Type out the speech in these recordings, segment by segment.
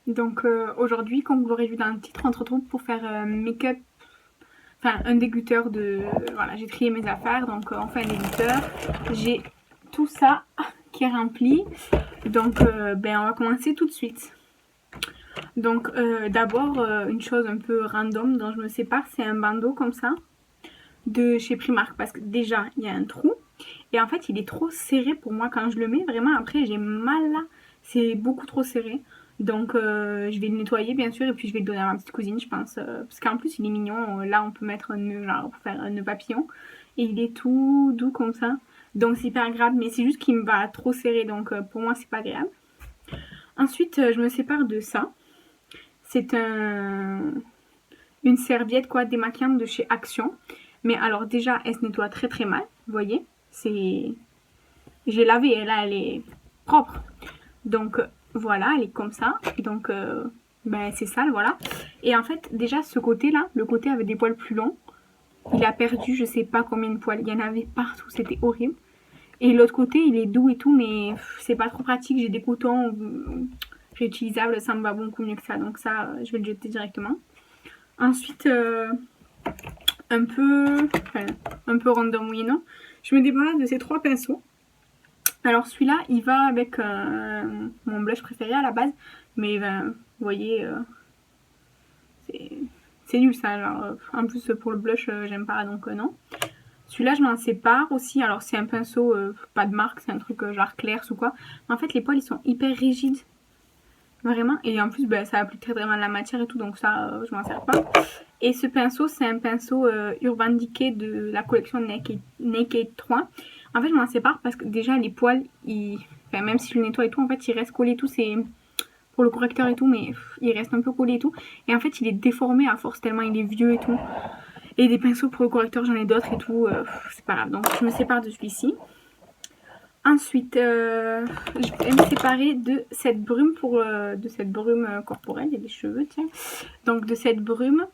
Donc aujourd'hui, comme vous l'aurez vu dans le titre, on se retrouve pour faire make-up, enfin un déguteur de... Voilà, j'ai trié mes affaires, donc on fait un déguteur. J'ai tout ça qui est rempli, donc on va commencer tout de suite. Donc d'abord, une chose un peu random dont je me sépare, c'est un bandeau comme ça, de chez Primark, parce que déjà, il y a un trou, et en fait, il est trop serré pour moi quand je le mets, vraiment, après, j'ai mal là, c'est beaucoup trop serré. Donc je vais le nettoyer bien sûr et puis je vais le donner à ma petite cousine je pense parce qu'en plus il est mignon, là on peut mettre un nœud genre pour faire un nœud papillon et il est tout doux comme ça donc c'est hyper agréable mais c'est juste qu'il me va trop serré donc pour moi c'est pas agréable. Ensuite je me sépare de ça, c'est une serviette quoi démaquillante de chez Action mais alors déjà elle se nettoie très très mal, vous voyez, c'est... J'ai lavé et là elle est propre donc voilà, elle est comme ça. Donc, c'est sale, voilà. Et en fait, déjà, ce côté-là, le côté avec des poils plus longs, il a perdu je sais pas combien de poils. Il y en avait partout, c'était horrible. Et l'autre côté, il est doux et tout, mais c'est pas trop pratique. J'ai des cotons réutilisables, ça me va beaucoup mieux que ça. Donc ça, je vais le jeter directement. Ensuite, un peu random, oui et non. Je me débarrasse de ces 3 pinceaux. Alors celui-là, il va avec mon blush préféré à la base, mais vous voyez, c'est nul ça. Alors, en plus pour le blush, j'aime pas, donc non. Celui-là, je m'en sépare aussi. Alors c'est un pinceau, pas de marque, c'est un truc genre Claire's ou quoi. Mais en fait, les poils, ils sont hyper rigides, vraiment. Et en plus, ça applique très mal la matière et tout, donc ça, je m'en sers pas. Et ce pinceau, c'est un pinceau Urban Decay de la collection Naked 3. En fait, je m'en sépare parce que déjà, les poils, enfin, même si je le nettoie et tout, en fait, il reste collé et tout. C'est pour le correcteur et tout, mais il reste un peu collé et tout. Et en fait, il est déformé à force tellement il est vieux et tout. Et des pinceaux pour le correcteur, j'en ai d'autres et tout. C'est pas grave. Donc, je me sépare de celui-ci. Ensuite, je vais me séparer de cette brume corporelle. Il y a des cheveux, tiens. Donc, de cette brume,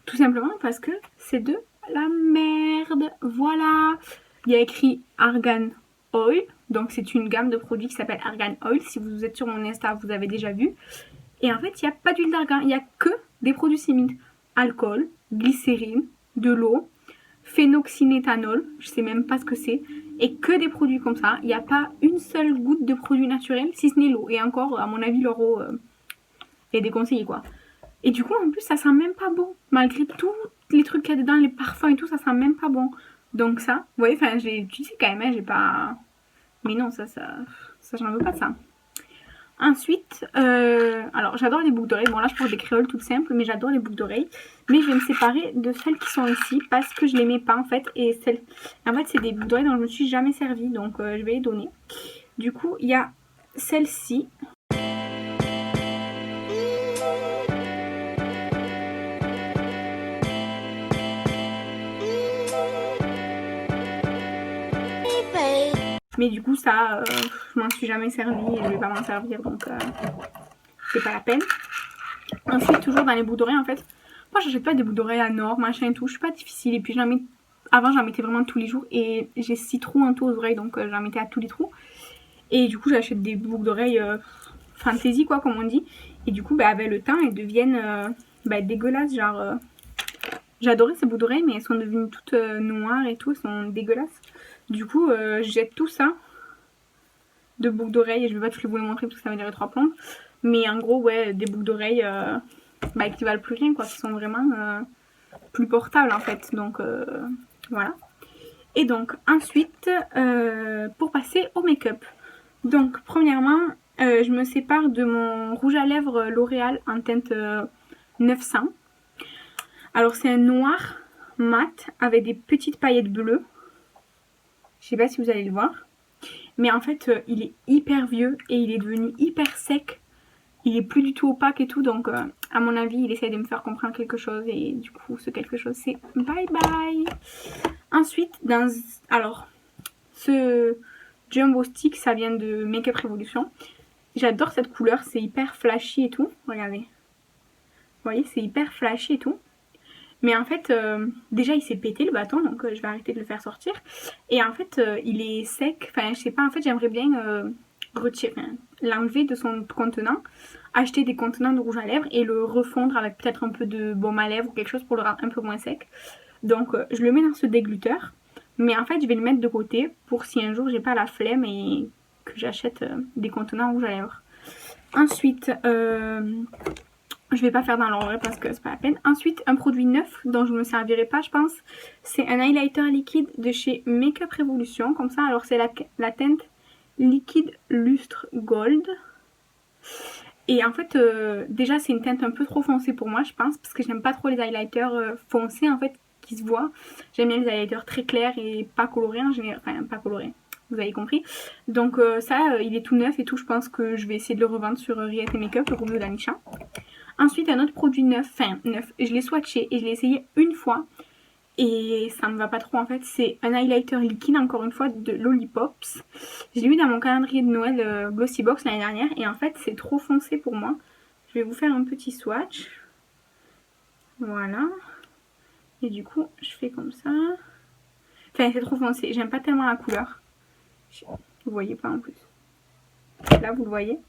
tout simplement parce que c'est de la merde. Voilà. Il y a écrit Argan Oil. Donc c'est une gamme de produits qui s'appelle Argan Oil. Si vous êtes sur mon Insta, vous avez déjà vu. Et en fait, il n'y a pas d'huile d'argan. Il n'y a que des produits chimiques. Alcool, glycérine, de l'eau, phénoxyéthanol. Je sais même pas ce que c'est. Et que des produits comme ça. Il n'y a pas une seule goutte de produit naturel, si ce n'est l'eau. Et encore, à mon avis, leur eau est déconseillée, quoi. Et du coup, en plus, ça sent même pas bon. Malgré tous les trucs qu'il y a dedans, les parfums et tout, ça sent même pas bon. Donc ça, vous voyez, enfin, j'ai utilisé quand même, hein, j'ai pas... Mais non, ça j'en veux pas ça. Ensuite, alors j'adore les boucles d'oreilles. Bon, là, je porte des créoles toutes simples, mais j'adore les boucles d'oreilles. Mais je vais me séparer de celles qui sont ici parce que je les mets pas, en fait. Et en fait, c'est des boucles d'oreilles dont je me suis jamais servie, donc je vais les donner. Du coup, il y a celle-ci. Mais du coup, ça, je m'en suis jamais servi et je vais pas m'en servir, donc c'est pas la peine. Ensuite, toujours dans les boucles d'oreilles, en fait, moi j'achète pas des boucles d'oreilles à Nord, machin et tout, je suis pas difficile. Et puis avant, j'en mettais vraiment tous les jours et j'ai 6 trous en tout aux oreilles, donc j'en mettais à tous les trous. Et du coup, j'achète des boucles d'oreilles fantasy, quoi, comme on dit. Et du coup, avec le temps, elles deviennent dégueulasses, genre... J'adorais ces boucles d'oreilles, mais elles sont devenues toutes noires et tout, elles sont dégueulasses. Du coup, je jette tout ça de boucles d'oreilles et je vais pas toutes vous les montrer parce que ça va durer 3 plombes. Mais en gros, ouais, des boucles d'oreilles qui valent plus rien, quoi, qui sont vraiment plus portables en fait. Donc voilà. Et donc ensuite, pour passer au make-up. Donc premièrement, je me sépare de mon rouge à lèvres L'Oréal en teinte 900. Alors c'est un noir mat avec des petites paillettes bleues. Je sais pas si vous allez le voir. Mais en fait, il est hyper vieux et il est devenu hyper sec. Il est plus du tout opaque et tout. Donc, à mon avis, il essaie de me faire comprendre quelque chose. Et du coup, ce quelque chose, c'est bye bye. Ensuite, alors, ce Jumbo Stick, ça vient de Make Up Revolution. J'adore cette couleur. C'est hyper flashy et tout. Regardez. Vous voyez, c'est hyper flashy et tout. Mais en fait, déjà il s'est pété le bâton, donc je vais arrêter de le faire sortir. Et en fait, il est sec. Enfin, je sais pas, en fait, j'aimerais bien retirer, l'enlever de son contenant, acheter des contenants de rouge à lèvres et le refondre avec peut-être un peu de baume à lèvres ou quelque chose pour le rendre un peu moins sec. Donc je le mets dans ce dégluteur, mais en fait je vais le mettre de côté pour si un jour j'ai pas la flemme et que j'achète des contenants rouge à lèvres. Ensuite, je vais pas faire dans l'ordre parce que c'est pas la peine. Ensuite, un produit neuf dont je me servirai pas, je pense, c'est un highlighter liquide de chez Makeup Revolution, comme ça. Alors c'est la teinte liquide lustre gold. Et en fait, déjà c'est une teinte un peu trop foncée pour moi, je pense, parce que j'aime pas trop les highlighters foncés en fait qui se voient. J'aime bien les highlighters très clairs et pas colorés en général, enfin pas colorés. Vous avez compris. Donc ça, il est tout neuf et tout. Je pense que je vais essayer de le revendre sur Riette Makeup, le groupe de Danisha. Ensuite, un autre produit neuf, enfin neuf, je l'ai swatché et je l'ai essayé une fois et ça me va pas trop en fait. C'est un highlighter liquide, encore une fois, de Lollipops. Je l'ai eu dans mon calendrier de Noël Glossy Box l'année dernière et en fait c'est trop foncé pour moi. Je vais vous faire un petit swatch. Voilà. Et du coup, je fais comme ça. Enfin, c'est trop foncé. J'aime pas tellement la couleur. Vous voyez pas en plus. Là, vous le voyez.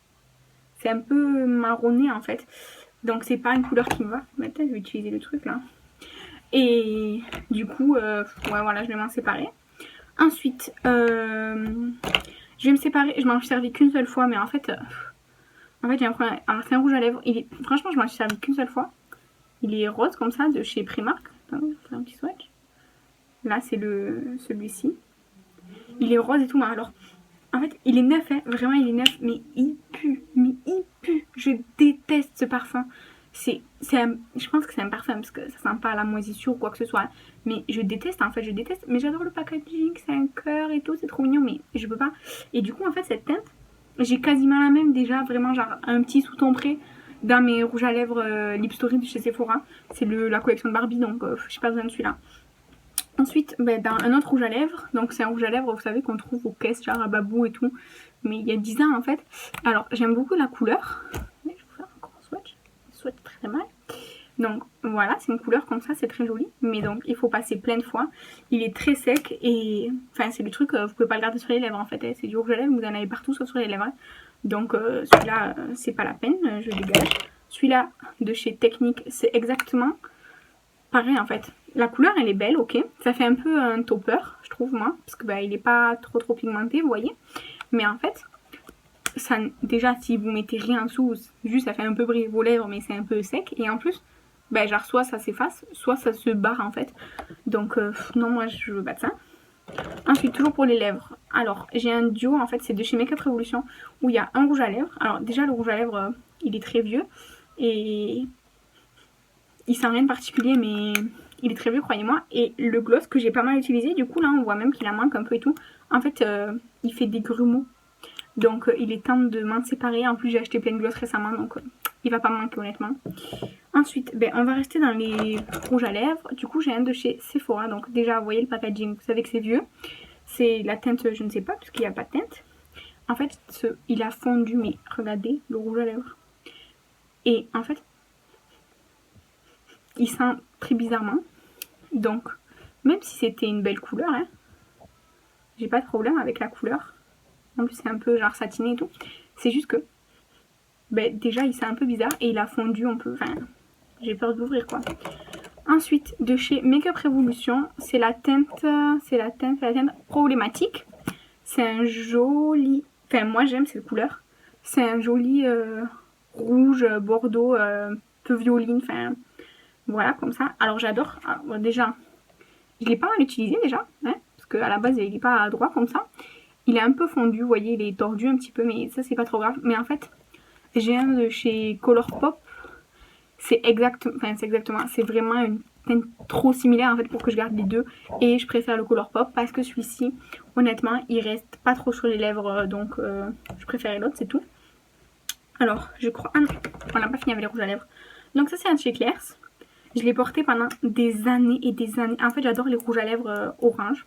C'est un peu marronné en fait. Donc c'est pas une couleur qui me va. Maintenant je vais utiliser le truc là. Et du coup, ouais voilà, je vais m'en séparer. Ensuite, je vais me séparer. Je m'en suis servi qu'une seule fois, mais en fait j'ai un problème. Alors c'est un rouge à lèvres. Franchement, je m'en suis servi qu'une seule fois. Il est rose comme ça de chez Primark. Attendez, je vais faire un petit swatch. Là c'est celui-ci. Il est rose et tout, mais alors en fait, il est neuf, hein. Vraiment, il est neuf, mais il pue. Je déteste ce parfum. Je pense que c'est un parfum parce que ça sent pas la moisissure ou quoi que ce soit. Mais je déteste, en fait, je déteste. Mais j'adore le packaging, c'est un cœur et tout, c'est trop mignon, mais je peux pas. Et du coup, en fait, cette teinte, j'ai quasiment la même déjà, vraiment, genre un petit sous-ton près dans mes rouges à lèvres Lip Story de chez Sephora. C'est la collection de Barbie, donc j'ai pas besoin de celui-là. Ensuite, dans un autre rouge à lèvres, donc c'est un rouge à lèvres, vous savez, qu'on trouve aux caisses, genre à Babou et tout, mais il y a 10 ans en fait. Alors, j'aime beaucoup la couleur. Je vais vous faire encore un swatch. Swatch très mal. Donc voilà, c'est une couleur comme ça, c'est très joli, mais donc il faut passer plein de fois. Il est très sec et enfin c'est le truc, vous pouvez pas le garder sur les lèvres en fait. C'est du rouge à lèvres, vous en avez partout sauf sur les lèvres. Donc celui-là, c'est pas la peine, je dégage. Celui-là de chez Technique, c'est exactement pareil en fait. La couleur elle est belle, ok. Ça fait un peu un topper, je trouve moi, parce que il est pas trop pigmenté, vous voyez. Mais en fait, ça, déjà si vous mettez rien en dessous, juste ça fait un peu briller vos lèvres, mais c'est un peu sec. Et en plus, genre soit ça s'efface, soit ça se barre en fait. Donc non, moi je veux pas de ça. Ensuite, toujours pour les lèvres. Alors, j'ai un duo en fait, c'est de chez Makeup Revolution, où il y a un rouge à lèvres. Alors déjà le rouge à lèvres, il est très vieux et il sent rien de particulier, mais il est très vieux, croyez-moi. Et le gloss que j'ai pas mal utilisé, du coup là on voit même qu'il en manque un peu et tout. En fait, il fait des grumeaux. Donc il est temps de m'en séparer. En plus j'ai acheté plein de gloss récemment, donc il va pas me manquer honnêtement. Ensuite, on va rester dans les rouges à lèvres. Du coup j'ai un de chez Sephora. Donc déjà vous voyez le packaging, vous savez que c'est vieux. C'est la teinte, je ne sais pas, parce qu'il n'y a pas de teinte. En fait, il a fondu, mais regardez le rouge à lèvres. Et en fait, il sent très bizarrement. Donc, même si c'était une belle couleur, hein, j'ai pas de problème avec la couleur. En plus, c'est un peu genre satiné et tout. C'est juste que, déjà, il sent un peu bizarre et il a fondu un peu. Enfin, j'ai peur de l'ouvrir quoi. Ensuite, de chez Makeup Revolution, c'est la teinte problématique. C'est un joli. Enfin, moi j'aime cette couleur. C'est un joli rouge, bordeaux, peu violine. Enfin, voilà, comme ça. Alors, j'adore. Alors, déjà, je l'ai pas mal utilisé déjà, hein, parce qu'à la base il n'est pas droit comme ça. Il est un peu fondu, vous voyez, il est tordu un petit peu, mais ça c'est pas trop grave. Mais en fait, j'ai un de chez Colourpop. C'est vraiment une teinte trop similaire en fait pour que je garde les deux. Et je préfère le Colourpop parce que celui-ci, honnêtement, il reste pas trop sur les lèvres, donc je préférais l'autre, c'est tout. Alors, je crois... Ah non, on n'a pas fini avec les rouges à lèvres. Donc ça c'est un de chez Claire's. Je l'ai porté pendant des années et des années. En fait, j'adore les rouges à lèvres orange.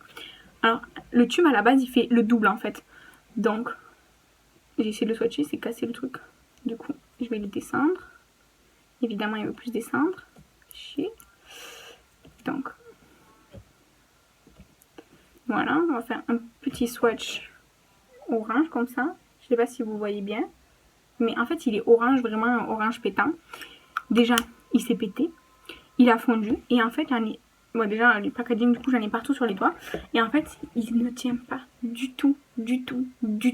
Alors, le tube à la base, il fait le double en fait. Donc, j'ai essayé de le swatcher, c'est cassé le truc. Du coup, je vais le descendre. Évidemment, il veut plus descendre. Chier. Donc, voilà, on va faire un petit swatch orange comme ça. sais pas si vous voyez bien. Mais en fait, il est orange, vraiment orange pétant. Déjà, il s'est pété. Il a fondu. Et en fait, j'en ai... Bon, déjà, les packaging, du coup, j'en ai partout sur les toits. Et en fait, il ne tient pas du tout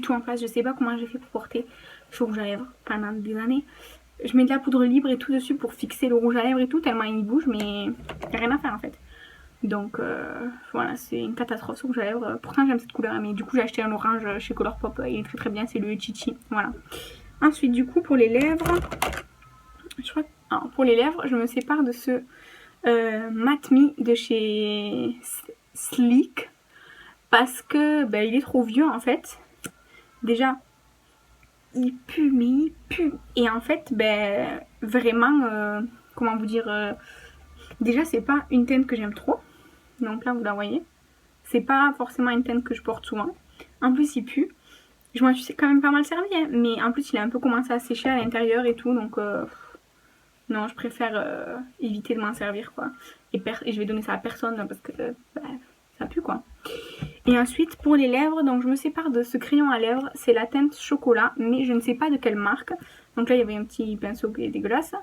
en place. Je sais pas comment j'ai fait pour porter ce rouge à lèvres pendant des années. Je mets de la poudre libre et tout dessus pour fixer le rouge à lèvres et tout, tellement il bouge, mais il n'y a rien à faire en fait. Donc voilà, c'est une catastrophe ce rouge à lèvres. Pourtant j'aime cette couleur, mais du coup j'ai acheté un orange chez Colourpop, il est très très bien, c'est le Chichi. Voilà. Ensuite du coup pour les lèvres, je crois que... Alors, pour les lèvres, je me sépare de ce Matte Me de chez Sleek parce que ben, il est trop vieux en fait. Déjà, il pue, mais il pue. Et en fait, ben vraiment, comment vous dire, déjà c'est pas une teinte que j'aime trop. Donc là vous la voyez. C'est pas forcément une teinte que je porte souvent. En plus il pue. Je m'en suis quand même pas mal servi, hein. Mais en plus il a un peu commencé à sécher à l'intérieur et tout. Donc non, je préfère éviter de m'en servir quoi. Et je vais donner ça à personne parce que ça pue quoi. Et ensuite pour les lèvres, donc je me sépare de ce crayon à lèvres. C'est la teinte chocolat, mais je ne sais pas de quelle marque. Donc là il y avait un petit pinceau qui est dégueulasse.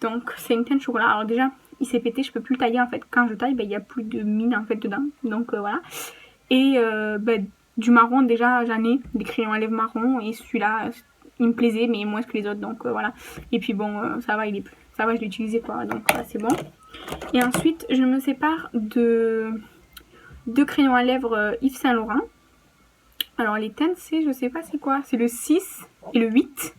Donc c'est une teinte chocolat. Alors déjà il s'est pété, je peux plus le tailler en fait. Quand je taille, il n'y a plus de mine en fait dedans. Donc voilà. Et du marron, déjà j'en ai des crayons à lèvres marron. Et celui-là, il me plaisait, mais moins que les autres. Donc voilà. Et puis bon, ça va, ça va, je l'ai utilisé quoi. Donc c'est bon. Et ensuite, je me sépare de deux crayons à lèvres Yves Saint Laurent. Alors les teintes, c'est, je sais pas c'est quoi. C'est le 6 et le 8.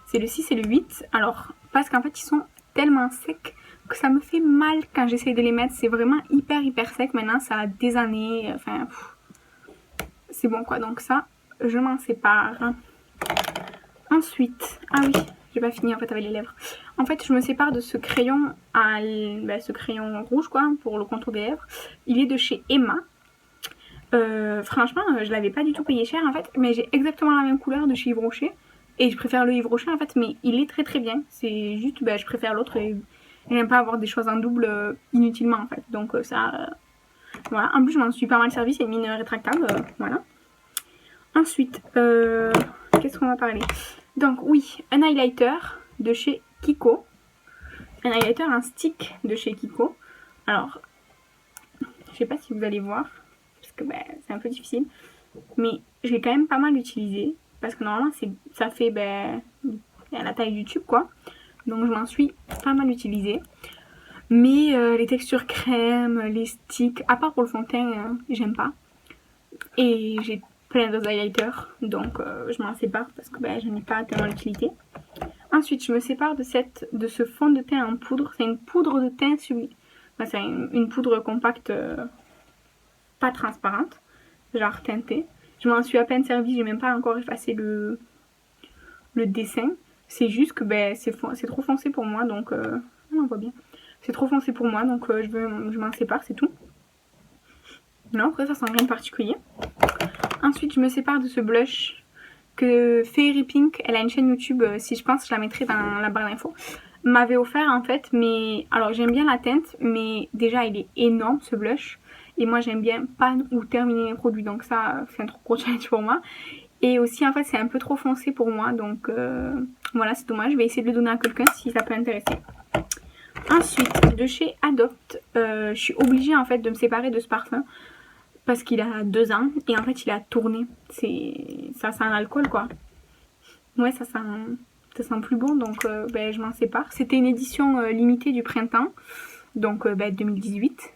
C'est le 6 et le 8. Alors, parce qu'en fait, ils sont tellement secs que ça me fait mal quand j'essaie de les mettre. C'est vraiment hyper sec. Maintenant, ça a des années. Enfin, c'est bon quoi. Donc ça, je m'en sépare. Ensuite, ah oui, j'ai pas fini en fait avec les lèvres. En fait, je me sépare de ce crayon ce crayon rouge quoi, pour le contour des lèvres. Il est de chez Emma. Franchement, je l'avais pas du tout payé cher en fait, mais j'ai exactement la même couleur de chez Yves Rocher. Et je préfère le Yves Rocher en fait, mais il est très bien. C'est juste, je préfère l'autre et j'aime pas avoir des choses en double inutilement en fait. Donc ça, voilà. En plus, je m'en suis pas mal servi, c'est une mine rétractable, voilà. Ensuite, qu'est-ce qu'on va parler? Donc oui, un highlighter de chez Kiko. Un highlighter, un stick de chez Kiko. Alors, je sais pas si vous allez voir, parce que c'est un peu difficile. Mais je l'ai quand même pas mal utilisé. Parce que normalement, ça fait la taille du tube, quoi. Donc je m'en suis pas mal utilisé. Mais les textures crème, les sticks, à part pour le fond de teint, j'aime pas. Et j'ai plein d'autres highlighters. Donc je m'en sépare parce que je n'ai pas tellement l'utilité. Ensuite, je me sépare de ce fond de teint en poudre. C'est une poudre de teint c'est une poudre compacte pas transparente. Genre teintée. Je m'en suis à peine servi, j'ai même pas encore effacé le dessin. C'est juste que c'est trop foncé pour moi, donc on voit bien. C'est trop foncé pour moi, donc je m'en sépare, c'est tout. Non, après ça sent rien de particulier. Ensuite, je me sépare de ce blush que Fairy Pink, elle a une chaîne YouTube, si je pense, je la mettrai dans la barre d'infos, m'avait offert en fait, mais alors j'aime bien la teinte, mais déjà il est énorme ce blush. Et moi j'aime bien pas ou terminer mes produits, donc ça c'est un trop gros challenge pour moi. Et aussi en fait c'est un peu trop foncé pour moi, donc voilà c'est dommage. Je vais essayer de le donner à quelqu'un si ça peut intéresser. Ensuite de chez Adopt, je suis obligée en fait de me séparer de ce parfum parce qu'il a 2 ans et en fait il a tourné. Ça sent l'alcool quoi. Ouais ça sent plus bon, donc je m'en sépare. C'était une édition limitée du printemps, donc 2018.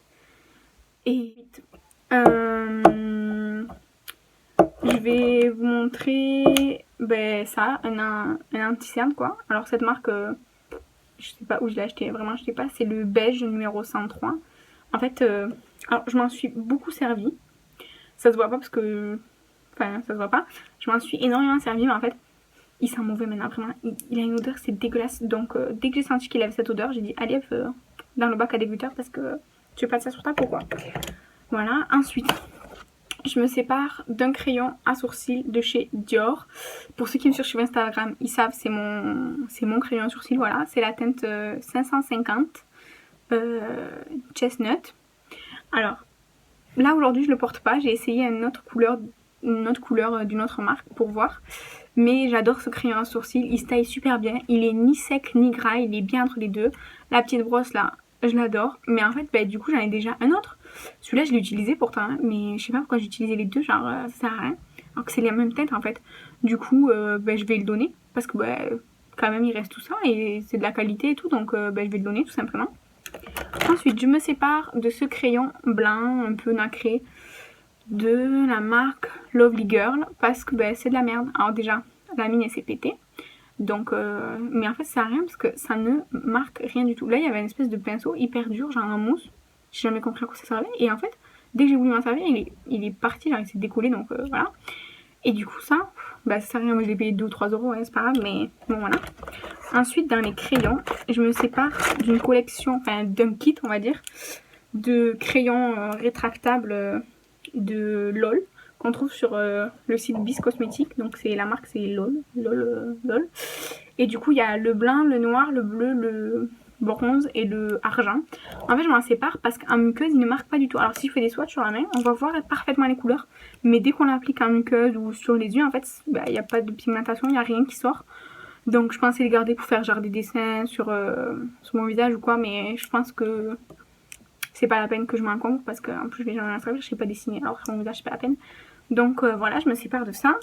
Et je vais vous montrer ça, un anti-cerne quoi. Alors cette marque, je sais pas où je l'ai acheté, vraiment je sais pas, c'est le beige numéro 103. En fait, alors je m'en suis beaucoup servi. Ça se voit pas parce que... Enfin, ça se voit pas. Je m'en suis énormément servi, mais en fait, il sent mauvais maintenant, vraiment. Il a une odeur, c'est dégueulasse. Donc dès que j'ai senti qu'il avait cette odeur, j'ai dit allez dans le bac à débuteur parce que tu veux pas de ça sur ta peau quoi. Voilà, ensuite je me sépare d'un crayon à sourcils de chez Dior. Pour ceux qui me suivent sur Instagram, ils savent, c'est mon crayon à sourcils, voilà. C'est la teinte 550 Chestnut. Alors, là aujourd'hui je le porte pas, j'ai essayé une autre couleur une autre couleur d'une autre marque pour voir. Mais j'adore ce crayon à sourcils, il se taille super bien. Il est ni sec ni gras, il est bien entre les deux. La petite brosse là, je l'adore. Mais en fait, du coup, j'en ai déjà un autre. Celui-là, je l'ai utilisé pourtant, hein, mais je sais pas pourquoi j'ai utilisé les deux, genre ça sert à rien. Alors que c'est les mêmes têtes en fait. Du coup, je vais le donner parce que quand même, il reste tout ça et c'est de la qualité et tout. Donc, je vais le donner tout simplement. Ensuite, je me sépare de ce crayon blanc un peu nacré de la marque Lovely Girl parce que c'est de la merde. Alors déjà, la mine elle s'est pétée. Donc, mais en fait, ça sert à rien parce que ça ne marque rien du tout. Là, il y avait une espèce de pinceau hyper dur, genre en mousse. J'ai jamais compris à quoi ça servait. Et en fait, dès que j'ai voulu m'en servir, il est parti, genre il s'est décollé. Donc voilà. Et du coup, ça sert à rien. Moi, je l'ai payé 2 ou 3 euros, hein, c'est pas grave, mais bon, voilà. Ensuite, dans les crayons, je me sépare d'une collection, enfin d'un kit, on va dire, de crayons rétractables de LOL qu'on trouve sur le site Bis Cosmétique. Donc c'est la marque, c'est LOL. Et du coup, il y a le blanc, le noir, le bleu, le bronze et le argent. En fait, je m'en sépare parce qu'en muqueuse, il ne marque pas du tout. Alors si je fais des swatchs sur la main, on va voir parfaitement les couleurs. Mais dès qu'on l'applique en muqueuse ou sur les yeux, en fait, il n'y a pas de pigmentation, il n'y a rien qui sort. Donc je pensais les garder pour faire genre des dessins sur mon visage ou quoi, mais je pense que c'est pas la peine que je m'encombre parce qu'en plus je vais jamais m'en servir, je sais pas dessiner, alors sur mon visage c'est pas la peine. Donc voilà, je me sépare de ça.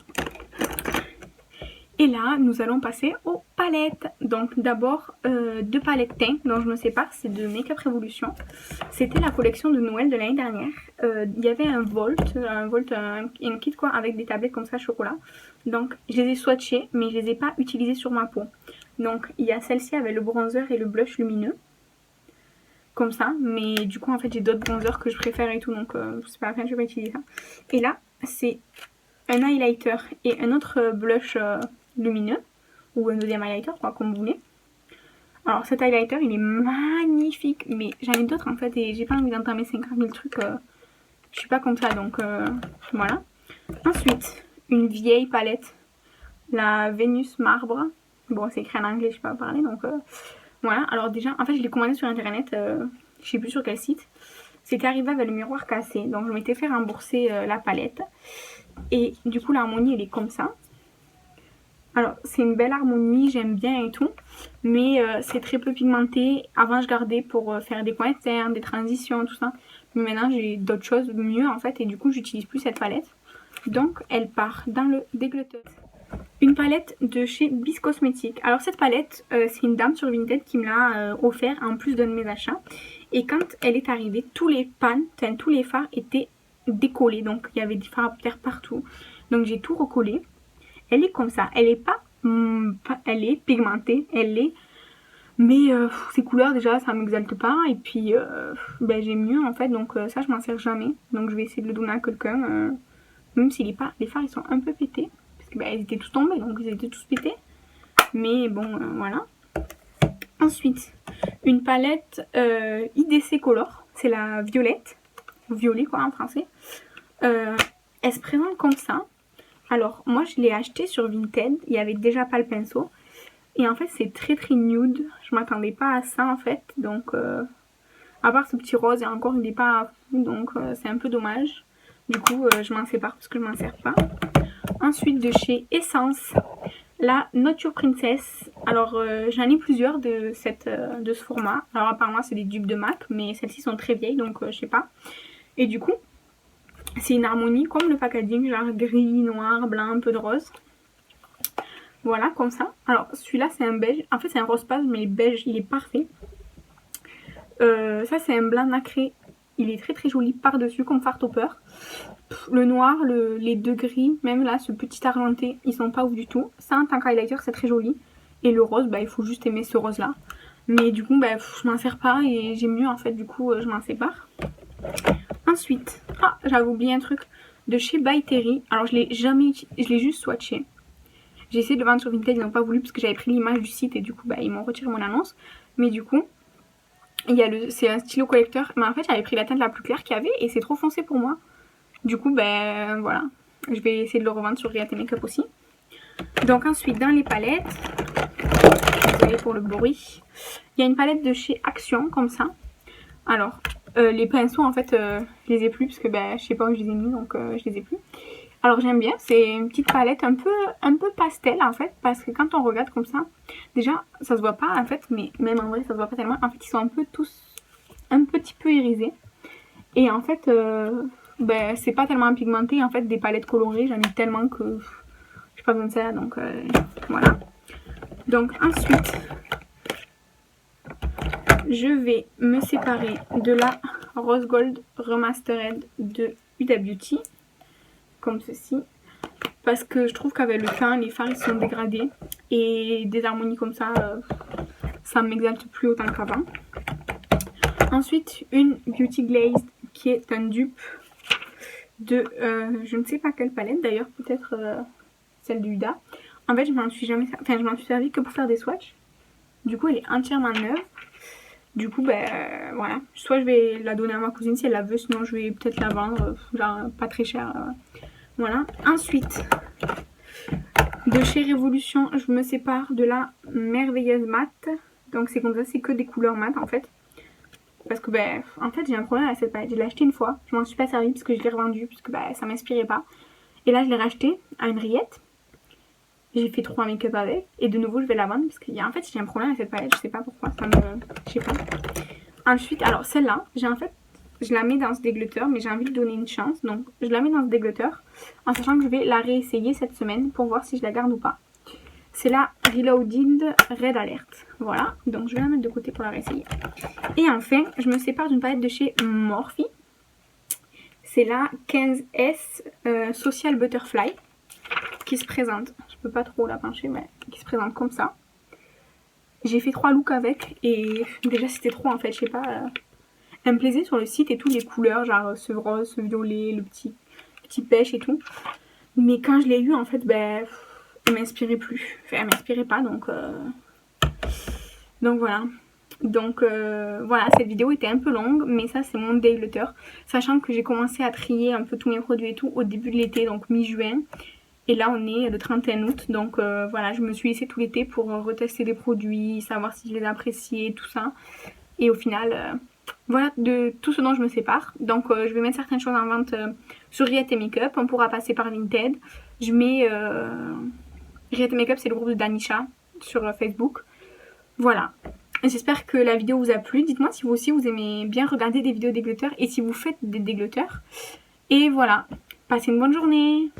Et là, nous allons passer aux palettes. Donc d'abord, 2 palettes teint dont je me sépare, c'est de Make Up Revolution. C'était la collection de Noël de l'année dernière. Il y avait un kit quoi, avec des tablettes comme ça chocolat. Donc je les ai swatchées, mais je les ai pas utilisées sur ma peau. Donc il y a celle-ci avec le bronzer et le blush lumineux. Comme ça, mais du coup en fait j'ai d'autres bronzers que je préfère et tout, donc c'est pas la peine, je vais pas utiliser ça. Et là, c'est un highlighter et un autre blush lumineux, ou un deuxième highlighter, quoi, comme vous voulez. Alors cet highlighter, il est magnifique, mais j'en ai d'autres en fait, et j'ai pas envie d'entamer 50 000 trucs, je suis pas comme ça, donc voilà. Ensuite, une vieille palette, la Vénus Marbre. Bon, c'est écrit en anglais, je sais pas parler, donc voilà. Alors déjà, en fait, je l'ai commandé sur internet, je sais plus sur quel site. C'était arrivé avec le miroir cassé, donc je m'étais fait rembourser la palette. Et du coup, l'harmonie, elle est comme ça. Alors, c'est une belle harmonie, j'aime bien et tout, mais c'est très peu pigmenté. Avant, je gardais pour faire des points internes, des transitions, tout ça. Mais maintenant, j'ai d'autres choses mieux en fait, et du coup, j'utilise plus cette palette. Donc, elle part dans le déglotteuse. Une palette de chez Bis Cosmétique. Alors, cette palette, c'est une dame sur Vinted qui me l'a offert en plus d'un de mes achats. Et quand elle est arrivée, tous les pans, enfin tous les fards étaient décollés. Donc, il y avait des fards à paupières partout. Donc, j'ai tout recollé. Elle est comme ça, elle est pas, elle est pigmentée, elle est, mais ces couleurs déjà ça m'exalte pas et puis j'ai mieux en fait, donc ça je m'en sers jamais, donc je vais essayer de le donner à quelqu'un, même si les fards ils sont un peu pétés, parce que ils étaient tous tombés, donc ils étaient tous pétés, mais bon voilà. Ensuite, une palette IDC Color, c'est la violette, violet quoi en français, elle se présente comme ça. Alors, moi, je l'ai acheté sur Vinted. Il n'y avait déjà pas le pinceau. Et en fait, c'est très très nude. Je m'attendais pas à ça, en fait. Donc, à part ce petit rose, et encore, il n'est pas fou. Donc, c'est un peu dommage. Du coup, je m'en sépare parce que je m'en sers pas. Ensuite, de chez Essence, la Nature Princess. Alors, j'en ai plusieurs de ce format. Alors, apparemment, c'est des dupes de MAC. Mais celles-ci sont très vieilles, donc je sais pas. Et du coup... c'est une harmonie comme le packaging, genre gris, noir, blanc, un peu de rose. Voilà, comme ça. Alors, celui-là, c'est un beige. En fait, c'est un rose pâle, mais beige, il est parfait. Ça, c'est un blanc nacré. Il est très très joli par-dessus, comme fard topper. Le noir, les deux gris, même là, ce petit argenté, ils sont pas ouf du tout. Ça, en tant qu'highlighter, c'est très joli. Et le rose, il faut juste aimer ce rose-là. Mais du coup, je m'en sers pas et j'ai mieux, en fait. Du coup, je m'en sépare. Ensuite, j'avais oublié un truc de chez By Terry. Alors je l'ai juste swatché. J'ai essayé de le vendre sur Vinted, ils n'ont pas voulu parce que j'avais pris l'image du site et du coup ils m'ont retiré mon annonce. Mais du coup, c'est un stylo collecteur. Mais en fait j'avais pris la teinte la plus claire qu'il y avait et c'est trop foncé pour moi. Du coup voilà, je vais essayer de le revendre sur Riat Makeup aussi. Donc ensuite dans les palettes, désolée pour le bruit, il y a une palette de chez Action comme ça. Alors les pinceaux en fait je les ai plus parce que je sais pas où je les ai mis, donc je les ai plus. Alors j'aime bien, c'est une petite palette un peu pastel en fait, parce que quand on regarde comme ça, déjà ça se voit pas en fait, mais même en vrai ça se voit pas tellement. En fait ils sont un peu tous un petit peu irisés. Et en fait, ben, c'est pas tellement pigmenté. En fait, des palettes colorées, j'en ai tellement que j'ai pas besoin de ça. Donc voilà. Donc ensuite, je vais me séparer de la Rose Gold Remastered de Huda Beauty. Comme ceci. Parce que je trouve qu'avec le temps, les fards ils sont dégradés. Et des harmonies comme ça, ça m'exalte plus autant qu'avant. Ensuite, une Beauty Glazed qui est un dupe de je ne sais pas quelle palette, d'ailleurs peut-être celle de Huda. En fait je m'en suis servi que pour faire des swatchs. Du coup elle est entièrement neuve. Du coup ben voilà, soit je vais la donner à ma cousine si elle la veut, sinon je vais peut-être la vendre, genre pas très cher. Voilà. Ensuite de chez Révolution je me sépare de la Merveilleuse Mat. Donc c'est comme ça, c'est que des couleurs mat en fait. Parce que ben en fait j'ai un problème avec cette palette. Je l'ai acheté une fois, je m'en suis pas servi parce que je l'ai revendue, parce que ben ça m'inspirait pas. Et là je l'ai racheté à une rillette. J'ai fait 3 make-up avec. Et de nouveau je vais la vendre parce qu'il y a en fait j'ai un problème avec cette palette. Je sais pas pourquoi. Je sais pas. Ensuite, alors celle-là, je la mets dans ce dégluteur, mais j'ai envie de donner une chance. Donc je la mets dans ce dégluteur en sachant que je vais la réessayer cette semaine pour voir si je la garde ou pas. C'est la Reloaded Red Alert. Voilà, donc je vais la mettre de côté pour la réessayer. Et enfin, je me sépare d'une palette de chez Morphe. C'est la 15S Social Butterfly qui se présente. Je peux pas trop la pencher, mais qui se présente comme ça. J'ai fait 3 looks avec et déjà c'était trop en fait, je sais pas. Elle me plaisait sur le site et tout, les couleurs, genre ce rose, ce violet, le petit pêche et tout. Mais quand je l'ai eu en fait, ben elle m'inspirait plus. Enfin, elle m'inspirait pas donc voilà. Donc voilà, cette vidéo était un peu longue, mais ça c'est mon déglutter. Sachant que j'ai commencé à trier un peu tous mes produits et tout au début de l'été, donc mi-juin. Et là on est le 31 août, donc voilà, je me suis laissée tout l'été pour retester des produits, savoir si je les appréciais, tout ça. Et au final, voilà de tout ce dont je me sépare. Donc je vais mettre certaines choses en vente sur Riette Makeup, on pourra passer par Vinted. Je mets Riette Makeup, c'est le groupe de Danisha sur Facebook. Voilà. J'espère que la vidéo vous a plu. Dites-moi si vous aussi vous aimez bien regarder des vidéos déglutteurs et si vous faites des déglutteurs. Et voilà. Passez une bonne journée.